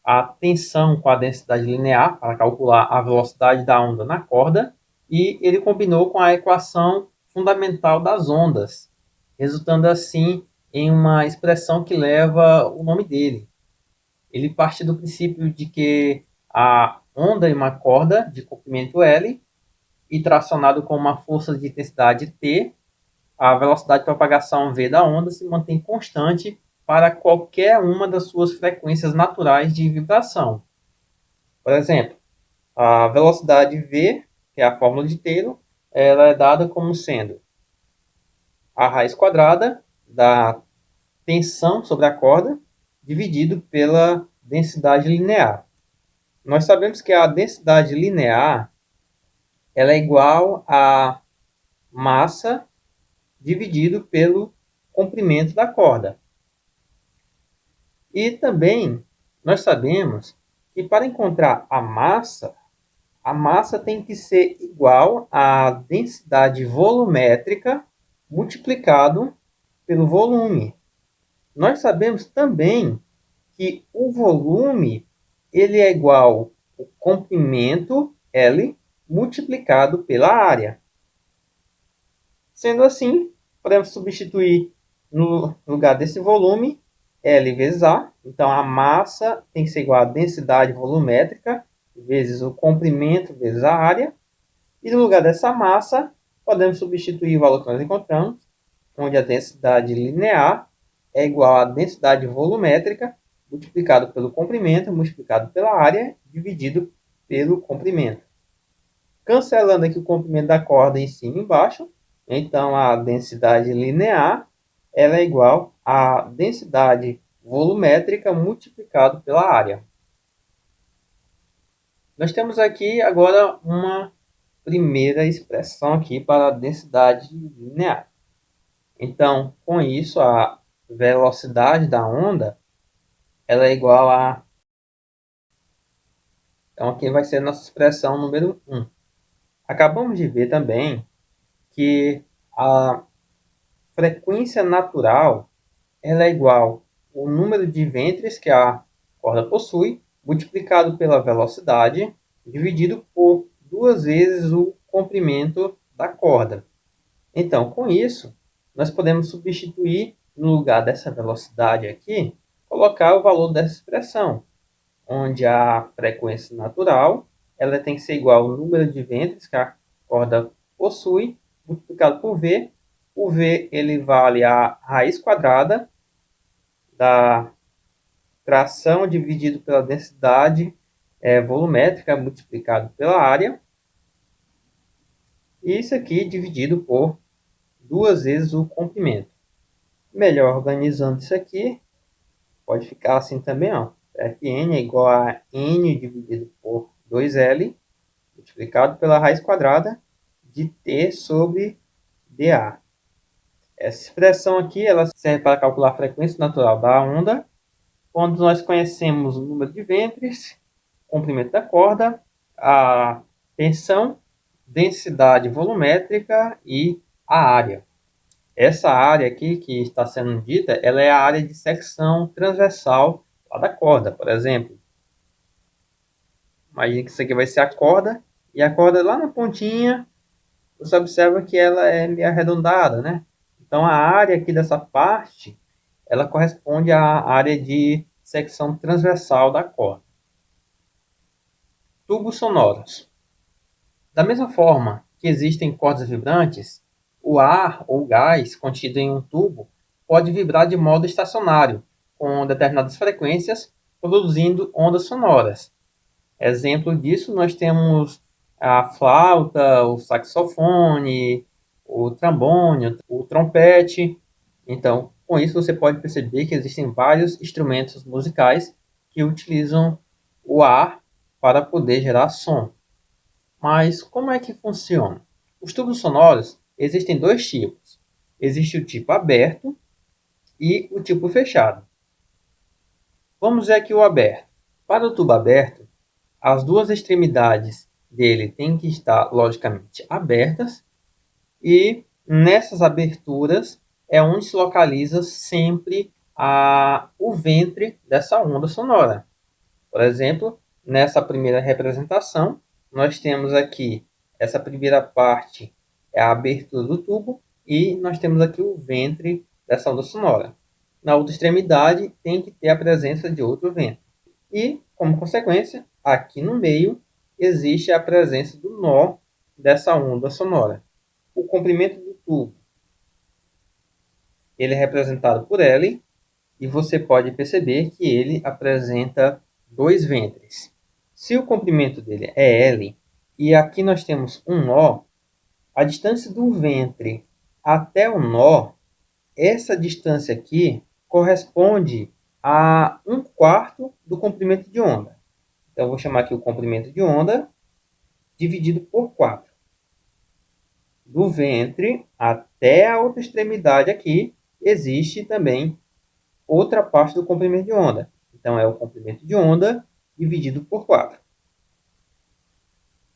[SPEAKER 1] a tensão com a densidade linear para calcular a velocidade da onda na corda, e ele combinou com a equação fundamental das ondas, resultando assim em uma expressão que leva o nome dele. Ele parte do princípio de que a onda em uma corda de comprimento L e tracionado com uma força de intensidade T, a velocidade de propagação v da onda se mantém constante para qualquer uma das suas frequências naturais de vibração. Por exemplo, a velocidade v, que é a fórmula de Taylor, ela é dada como sendo a raiz quadrada da tensão sobre a corda dividido pela densidade linear. Nós sabemos que a densidade linear ela é igual a massa dividido pelo comprimento da corda. E também nós sabemos que para encontrar a massa tem que ser igual à densidade volumétrica multiplicado pelo volume. Nós sabemos também que o volume ele é igual ao comprimento L multiplicado pela área. Sendo assim, podemos substituir no lugar desse volume L vezes A. Então, a massa tem que ser igual à densidade volumétrica vezes o comprimento vezes a área. E no lugar dessa massa, podemos substituir o valor que nós encontramos, onde a densidade linear é igual à densidade volumétrica multiplicado pelo comprimento, multiplicado pela área, dividido pelo comprimento. Cancelando aqui o comprimento da corda em cima e embaixo, então a densidade linear ela é igual à densidade volumétrica multiplicado pela área. Nós temos aqui agora uma primeira expressão aqui para a densidade linear. Então, com isso, a velocidade da onda ela é igual a... Então, aqui vai ser a nossa expressão número 1. Acabamos de ver também que a frequência natural ela é igual ao número de ventres que a corda possui, multiplicado pela velocidade, dividido por 2 vezes o comprimento da corda. Então, com isso, nós podemos substituir, no lugar dessa velocidade aqui, colocar o valor dessa expressão, onde a frequência natural ela tem que ser igual ao número de ventres que a corda possui, multiplicado por V. O V ele vale a raiz quadrada da tração dividido pela densidade volumétrica multiplicado pela área. E isso aqui dividido por 2 vezes o comprimento. Melhor organizando isso aqui, pode ficar assim também, ó. Fn é igual a n dividido por 2L, multiplicado pela raiz quadrada de T sobre dA. Essa expressão aqui ela serve para calcular a frequência natural da onda, quando nós conhecemos o número de ventres, comprimento da corda, a tensão, densidade volumétrica e a área. Essa área aqui que está sendo dita, ela é a área de secção transversal lá da corda, por exemplo. Imagina que isso aqui vai ser a corda, e a corda lá na pontinha, você observa que ela é meio arredondada, né? Então a área aqui dessa parte, ela corresponde à área de secção transversal da corda. Tubos sonoros. Da mesma forma que existem cordas vibrantes, o ar ou gás contido em um tubo pode vibrar de modo estacionário, com determinadas frequências, produzindo ondas sonoras. Exemplo disso, nós temos a flauta, o saxofone, o trombone, o trompete. Então, com isso você pode perceber que existem vários instrumentos musicais que utilizam o ar para poder gerar som. Mas como é que funciona? Os tubos sonoros existem dois tipos. Existe o tipo aberto e o tipo fechado. Vamos ver aqui o aberto. Para o tubo aberto, as duas extremidades dele têm que estar logicamente abertas e nessas aberturas é onde se localiza sempre o ventre dessa onda sonora. Por exemplo, nessa primeira representação, nós temos aqui essa primeira parte é a abertura do tubo e nós temos aqui o ventre dessa onda sonora. Na outra extremidade tem que ter a presença de outro ventre. E, como consequência, aqui no meio existe a presença do nó dessa onda sonora. O comprimento do tubo ele é representado por L e você pode perceber que ele apresenta dois ventres. Se o comprimento dele é L e aqui nós temos um nó, a distância do ventre até o nó, essa distância aqui corresponde a 1/4 do comprimento de onda. Então, eu vou chamar aqui o comprimento de onda dividido por 4. Do ventre até a outra extremidade aqui, existe também outra parte do comprimento de onda. Então, é o comprimento de onda dividido por 4.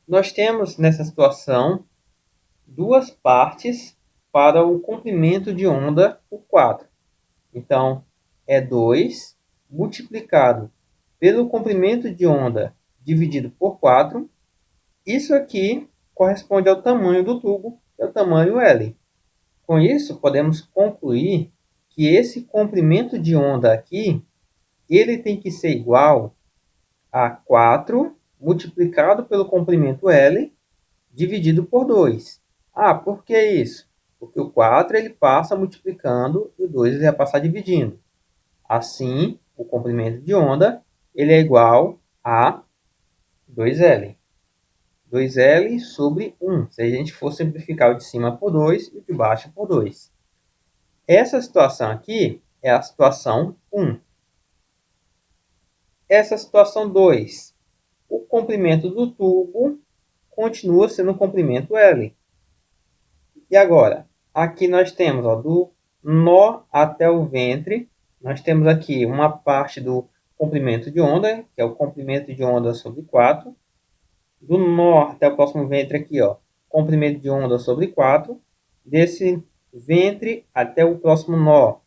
[SPEAKER 1] Nós temos, nessa situação, duas partes para o comprimento de onda por 4. Então, é 2 multiplicado pelo comprimento de onda dividido por 4. Isso aqui corresponde ao tamanho do tubo, que é o tamanho L. Com isso, podemos concluir que esse comprimento de onda aqui, ele tem que ser igual a 4 multiplicado pelo comprimento L dividido por 2. Por que isso? Porque o 4 ele passa multiplicando e o 2 ele vai passar dividindo. Assim, o comprimento de onda ele é igual a 2L. 2L sobre 1, se a gente for simplificar o de cima por 2 e o de baixo por 2. Essa situação aqui é a situação 1. Essa situação 2, o comprimento do tubo continua sendo o comprimento L. E agora, aqui nós temos do nó até o ventre, nós temos aqui uma parte do comprimento de onda, que é o comprimento de onda sobre 4. Do nó até o próximo ventre aqui, comprimento de onda sobre 4. Desse ventre até o próximo nó,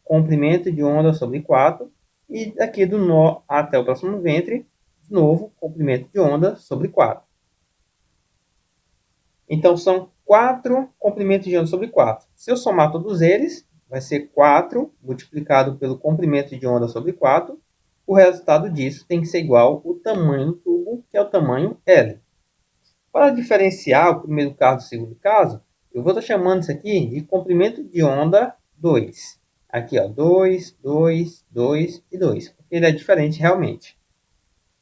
[SPEAKER 1] comprimento de onda sobre 4. E daqui do nó até o próximo ventre, de novo, comprimento de onda sobre 4. Então, são 4 comprimentos de onda sobre 4. Se eu somar todos eles, vai ser 4 multiplicado pelo comprimento de onda sobre 4. O resultado disso tem que ser igual ao tamanho do tubo, que é o tamanho L. Para diferenciar o primeiro caso do segundo caso, eu vou estar chamando isso aqui de comprimento de onda 2. Aqui, 2, 2, 2 e 2, porque ele é diferente realmente.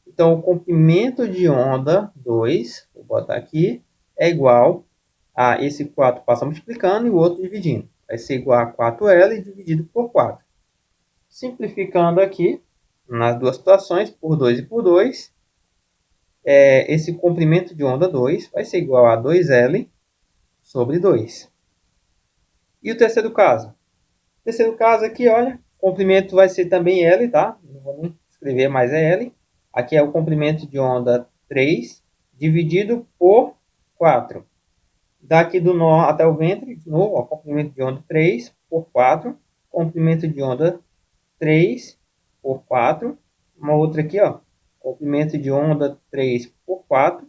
[SPEAKER 1] Então, o comprimento de onda 2, vou botar aqui, é igual esse 4 passa multiplicando e o outro dividindo. Vai ser igual a 4L dividido por 4. Simplificando aqui, nas duas situações, por 2 e por 2, esse comprimento de onda 2 vai ser igual a 2L sobre 2. E o terceiro caso? O terceiro caso aqui, olha, o comprimento vai ser também L, tá? Não vou nem escrever, mas é L. Aqui é o comprimento de onda 3 dividido por 4. Daqui do nó até o ventre, de novo, ó, comprimento de onda 3 por 4. Comprimento de onda 3 por 4. Uma outra aqui, ó, comprimento de onda 3 por 4.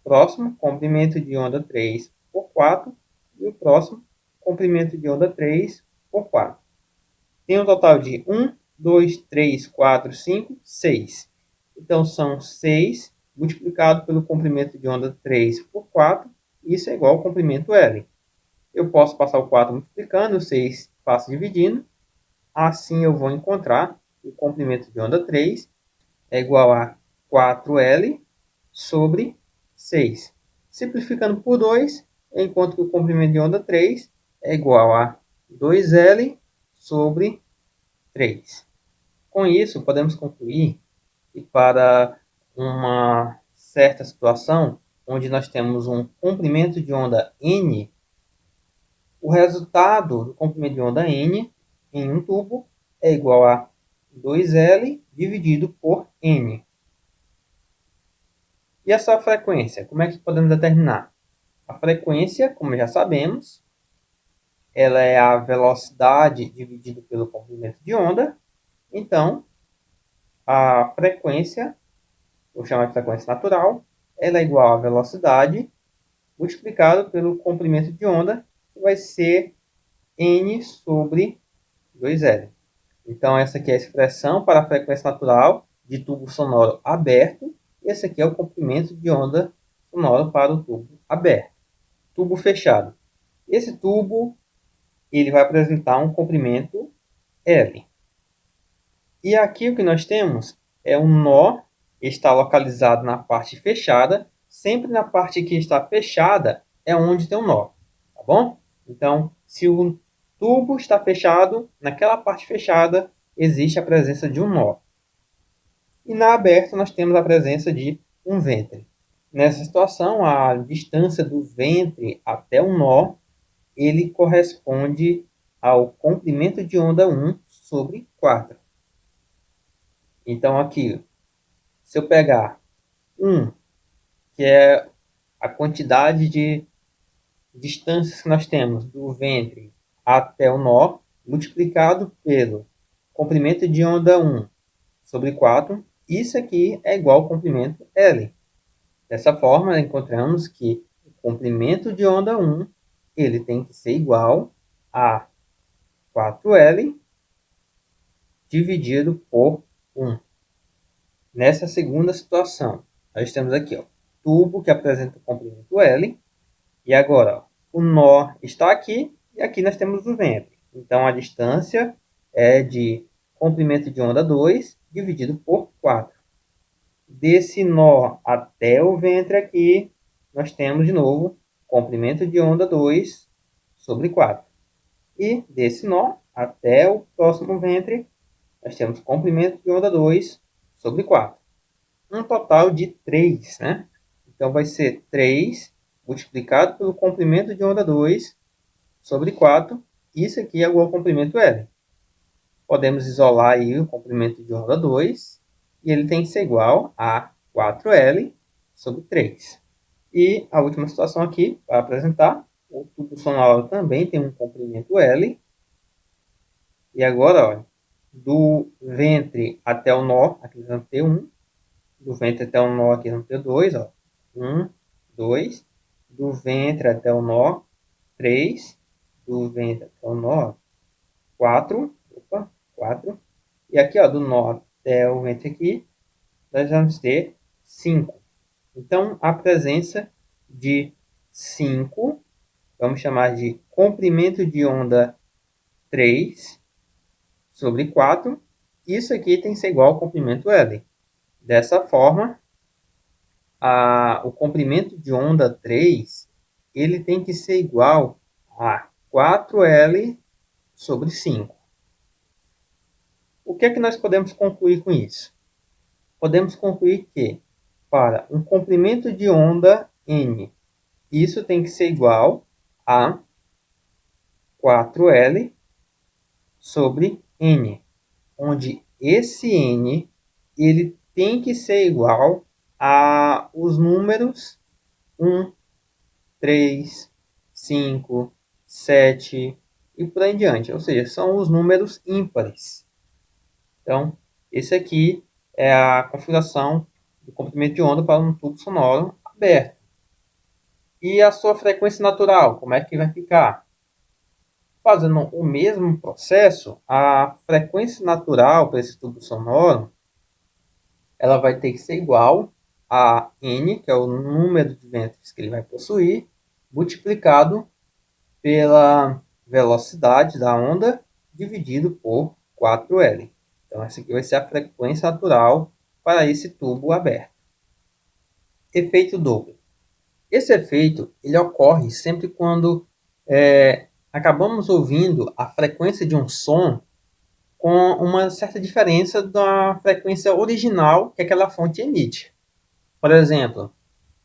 [SPEAKER 1] Próximo, comprimento de onda 3 por 4. E o próximo, comprimento de onda 3 por 4. Tem um total de 1, 2, 3, 4, 5, 6. Então, são 6 multiplicado pelo comprimento de onda 3 por 4. Isso é igual ao comprimento L. Eu posso passar o 4 multiplicando, o 6 passo dividindo. Assim, eu vou encontrar o comprimento de onda 3 é igual a 4L sobre 6. Simplificando por 2, eu encontro que o comprimento de onda 3 é igual a 2L sobre 3. Com isso, podemos concluir que para uma certa situação, onde nós temos um comprimento de onda N, o resultado do comprimento de onda N em um tubo é igual a 2L dividido por N. E essa frequência, como é que podemos determinar? A frequência, como já sabemos, ela é a velocidade dividida pelo comprimento de onda. Então, a frequência, vou chamar de frequência natural, ela é igual à velocidade multiplicado pelo comprimento de onda, que vai ser n sobre 2L. Então, essa aqui é a expressão para a frequência natural de tubo sonoro aberto. E esse aqui é o comprimento de onda sonoro para o tubo aberto. Tubo fechado. Esse tubo ele vai apresentar um comprimento L. E aqui o que nós temos é um nó, está localizado na parte fechada. Sempre na parte que está fechada é onde tem um nó, tá bom? Então, se o tubo está fechado, naquela parte fechada existe a presença de um nó. E na aberta nós temos a presença de um ventre. Nessa situação, a distância do ventre até o nó, ele corresponde ao comprimento de onda 1 sobre 4. Então, aqui, se eu pegar 1, que é a quantidade de distâncias que nós temos do ventre até o nó, multiplicado pelo comprimento de onda 1 sobre 4, isso aqui é igual ao comprimento L. Dessa forma, encontramos que o comprimento de onda 1 ele tem que ser igual a 4L dividido por 1. Nessa segunda situação, nós temos aqui, ó, tubo que apresenta o comprimento L. E agora, ó, o nó está aqui e aqui nós temos o ventre. Então, a distância é de comprimento de onda 2 dividido por 4. Desse nó até o ventre aqui, nós temos de novo comprimento de onda 2 sobre 4. E desse nó até o próximo ventre, nós temos comprimento de onda 2 sobre 4. Um total de 3, né? Então, vai ser 3 multiplicado pelo comprimento de onda 2 sobre 4. Isso aqui é igual ao comprimento L. Podemos isolar aí o comprimento de onda 2 e ele tem que ser igual a 4L sobre 3. E a última situação aqui, para apresentar, o tubo sonoro também tem um comprimento L. E agora, olha, do ventre até o nó, aqui nós vamos ter 1. Do ventre até o nó, aqui nós vamos ter 2. Ó. 1, 2. Do ventre até o nó, 3. Do ventre até o nó, 4. Opa, 4. E aqui, ó, do nó até o ventre aqui, nós vamos ter 5. Então, a presença de 5, vamos chamar de comprimento de onda 3 sobre 4. Isso aqui tem que ser igual ao comprimento L. Dessa forma, o comprimento de onda 3 ele tem que ser igual a 4L sobre 5. O que é que nós podemos concluir com isso? Podemos concluir que, para um comprimento de onda n, isso tem que ser igual a 4L sobre n, onde esse n ele tem que ser igual a os números 1, 3, 5, 7 e por aí em diante. Ou seja, são os números ímpares. Então, esse aqui é a configuração do comprimento de onda para um tubo sonoro aberto. E a sua frequência natural, como é que vai ficar? Fazendo o mesmo processo, a frequência natural para esse tubo sonoro, ela vai ter que ser igual a n, que é o número de ventos que ele vai possuir, multiplicado pela velocidade da onda, dividido por 4L. Então, essa aqui vai ser a frequência natural para esse tubo aberto. Efeito Doppler. Esse efeito ele ocorre sempre quando acabamos ouvindo a frequência de um som com uma certa diferença da frequência original que aquela fonte emite. Por exemplo,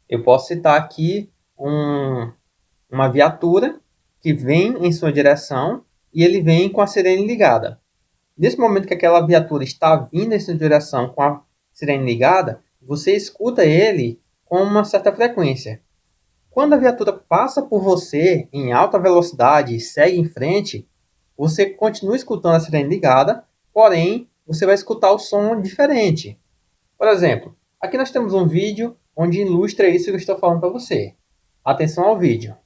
[SPEAKER 1] eu posso citar aqui uma viatura que vem em sua direção e ele vem com a sirene ligada. Nesse momento que aquela viatura está vindo em sua direção com a sirene ligada, você escuta ele com uma certa frequência. Quando a viatura passa por você em alta velocidade e segue em frente, você continua escutando a sirene ligada, porém você vai escutar o som diferente. Por exemplo, aqui nós temos um vídeo onde ilustra isso que eu estou falando para você. Atenção ao vídeo.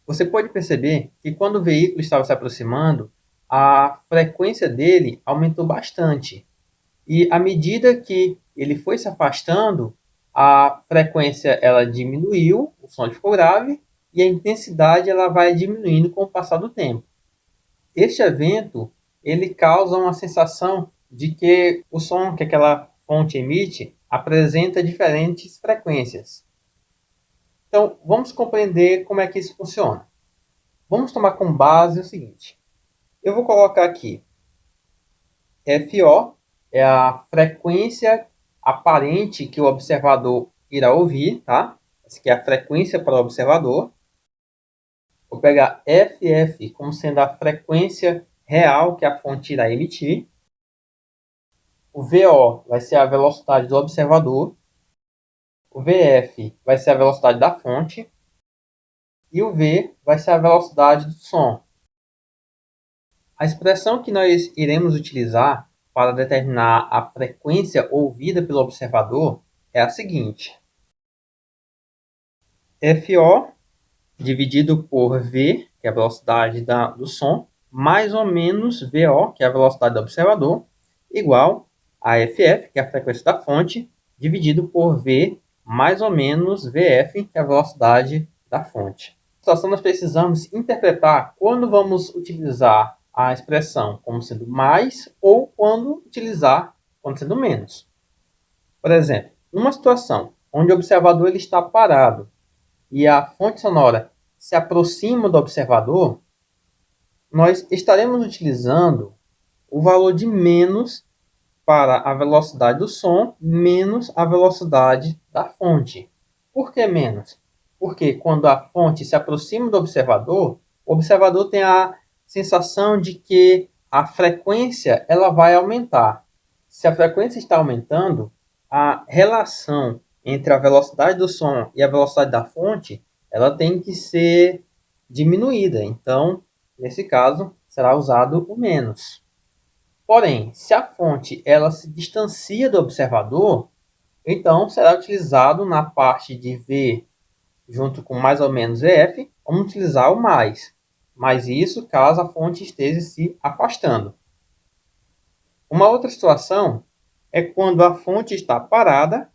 [SPEAKER 1] Você pode perceber que quando o veículo estava se aproximando, a frequência dele aumentou bastante. E à medida que ele foi se afastando, a frequência ela diminuiu, o som ficou grave, e a intensidade ela vai diminuindo com o passar do tempo. Este evento ele causa uma sensação de que o som que aquela fonte emite apresenta diferentes frequências. Então, vamos compreender como é que isso funciona. Vamos tomar como base o seguinte. Eu vou colocar aqui FO, é a frequência aparente que o observador irá ouvir, tá? Essa aqui é a frequência para o observador. Vou pegar FF como sendo a frequência real que a fonte irá emitir. O VO vai ser a velocidade do observador. O VF vai ser a velocidade da fonte. E o V vai ser a velocidade do som. A expressão que nós iremos utilizar para determinar a frequência ouvida pelo observador é a seguinte. FO dividido por V, que é a velocidade do som, mais ou menos VO, que é a velocidade do observador, igual a FF, que é a frequência da fonte, dividido por V, mais ou menos VF, que é a velocidade da fonte. Na situação, nós precisamos interpretar quando vamos utilizar a expressão como sendo mais ou quando utilizar como sendo menos. Por exemplo, numa situação onde o observador ele está parado e a fonte sonora se aproxima do observador, nós estaremos utilizando o valor de menos para a velocidade do som menos a velocidade da fonte. Por que menos? Porque quando a fonte se aproxima do observador, o observador tem a sensação de que a frequência ela vai aumentar. Se a frequência está aumentando, a relação entre a velocidade do som e a velocidade da fonte ela tem que ser diminuída. Então, nesse caso, será usado o menos. Porém, se a fonte ela se distancia do observador, então será utilizado na parte de V junto com mais ou menos VF, vamos utilizar o mais. Mas isso caso a fonte esteja se afastando. Uma outra situação é quando a fonte está parada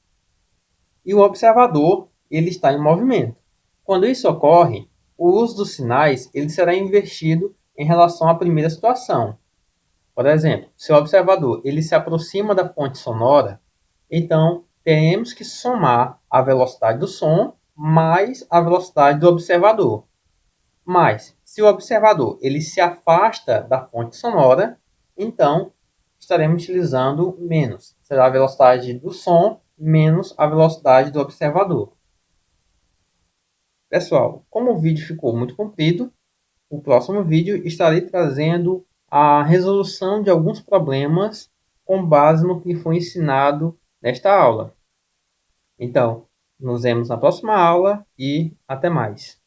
[SPEAKER 1] e o observador ele está em movimento. Quando isso ocorre, o uso dos sinais ele será invertido em relação à primeira situação. Por exemplo, se o observador ele se aproxima da fonte sonora, então teremos que somar a velocidade do som mais a velocidade do observador. Mas, se o observador ele se afasta da fonte sonora, então estaremos utilizando menos. Será a velocidade do som menos a velocidade do observador. Pessoal, como o vídeo ficou muito comprido, no próximo vídeo estarei trazendo a resolução de alguns problemas com base no que foi ensinado nesta aula. Então, nos vemos na próxima aula e até mais.